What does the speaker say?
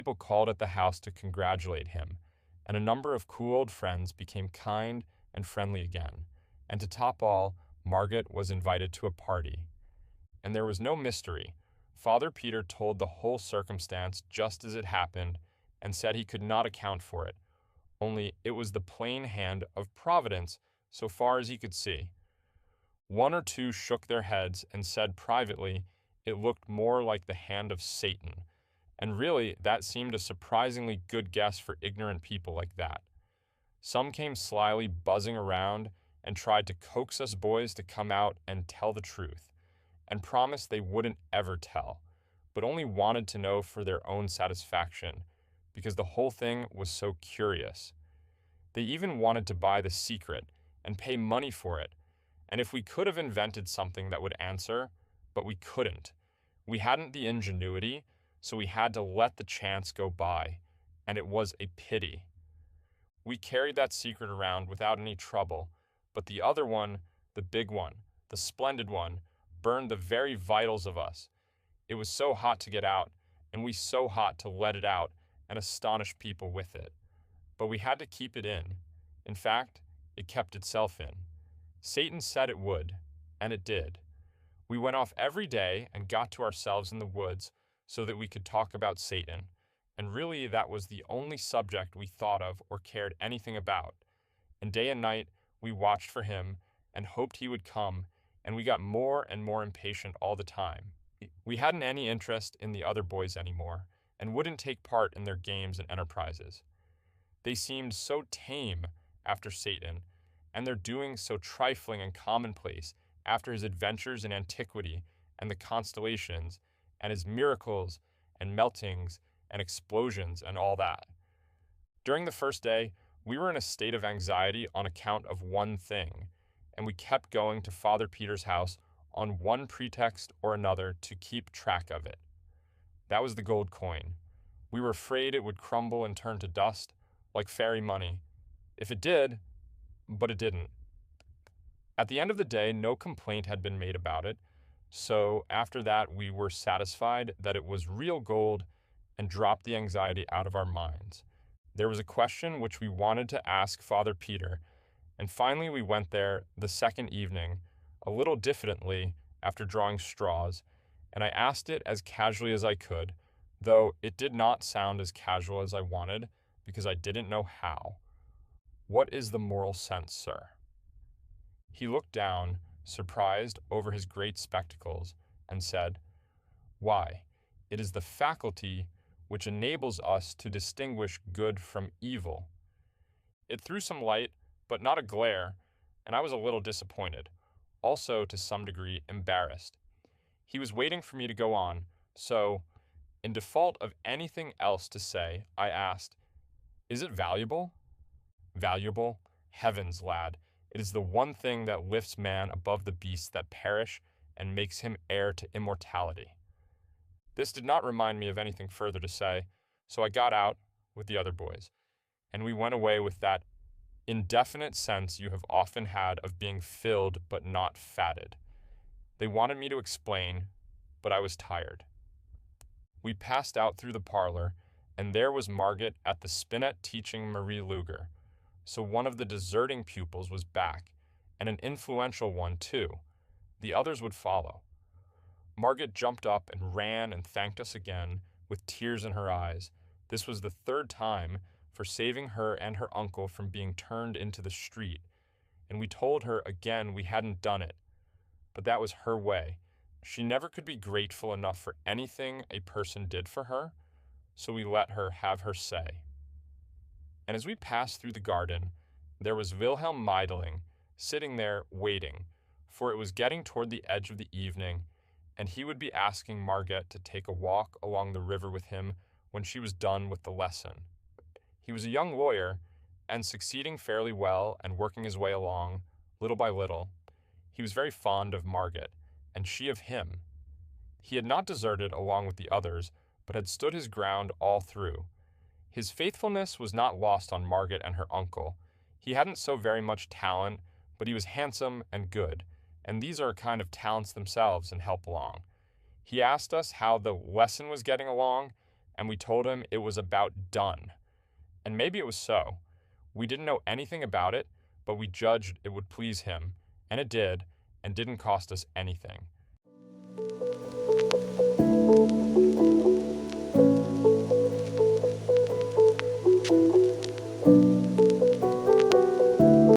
People called at the house to congratulate him, and a number of cool old friends became kind and friendly again. And to top all, Margaret was invited to a party. And there was no mystery. Father Peter told the whole circumstance just as it happened and said he could not account for it, only it was the plain hand of Providence so far as he could see. One or two shook their heads and said privately it looked more like the hand of Satan, and really that seemed a surprisingly good guess for ignorant people like that. Some came slyly buzzing around and tried to coax us boys to come out and tell the truth, and promised they wouldn't ever tell, but only wanted to know for their own satisfaction, because the whole thing was so curious. They even wanted to buy the secret and pay money for it, and if we could have invented something that would answer, but we couldn't. We hadn't the ingenuity, so we had to let the chance go by, and it was a pity. We carried that secret around without any trouble, but the other one, the big one, the splendid one, burned the very vitals of us. It was so hot to get out, and we so hot to let it out and astonish people with it. But we had to keep it in. In fact, it kept itself in. Satan said it would, and it did. We went off every day and got to ourselves in the woods so that we could talk about Satan, and really that was the only subject we thought of or cared anything about. And day and night we watched for him and hoped he would come, and we got more and more impatient all the time. We hadn't any interest in the other boys anymore, and wouldn't take part in their games and enterprises. They seemed so tame after Satan, and their doings so trifling and commonplace after his adventures in antiquity and the constellations, and his miracles and meltings and explosions and all that. During the first day, we were in a state of anxiety on account of one thing, and we kept going to Father Peter's house on one pretext or another to keep track of it. That was the gold coin. We were afraid it would crumble and turn to dust, like fairy money. If it did, but it didn't. At the end of the day, no complaint had been made about it, so after that we were satisfied that it was real gold and dropped the anxiety out of our minds. There was a question which we wanted to ask Father Peter, and finally we went there the second evening, a little diffidently after drawing straws, and I asked it as casually as I could, though it did not sound as casual as I wanted, because I didn't know how. What is the moral sense, sir? He looked down, surprised over his great spectacles, and said, "Why, it is the faculty which enables us to distinguish good from evil." It threw some light, but not a glare, and I was a little disappointed, also to some degree embarrassed. He was waiting for me to go on, so, in default of anything else to say, I asked, "Is it valuable?" "Valuable? Heavens, lad, it is the one thing that lifts man above the beasts that perish and makes him heir to immortality." This did not remind me of anything further to say, so I got out with the other boys, and we went away with that indefinite sense you have often had of being filled but not fatted. They wanted me to explain, but I was tired. We passed out through the parlor, and there was Margaret at the spinet teaching Marie Luger. So one of the deserting pupils was back, and an influential one too. The others would follow. Margaret jumped up and ran and thanked us again, with tears in her eyes. This was the third time for saving her and her uncle from being turned into the street, and we told her again we hadn't done it. But that was her way. She never could be grateful enough for anything a person did for her, so we let her have her say. And as we passed through the garden, there was Wilhelm Meidling sitting there waiting, for it was getting toward the edge of the evening, and he would be asking Margaret to take a walk along the river with him when she was done with the lesson. He was a young lawyer, and succeeding fairly well and working his way along, little by little. He was very fond of Margaret, and she of him. He had not deserted along with the others, but had stood his ground all through. His faithfulness was not lost on Margaret and her uncle. He hadn't so very much talent, but he was handsome and good, and these are a kind of talents themselves and help along. He asked us how the lesson was getting along, and we told him it was about done. And maybe it was so. We didn't know anything about it, but we judged it would please him, and it did, and didn't cost us anything.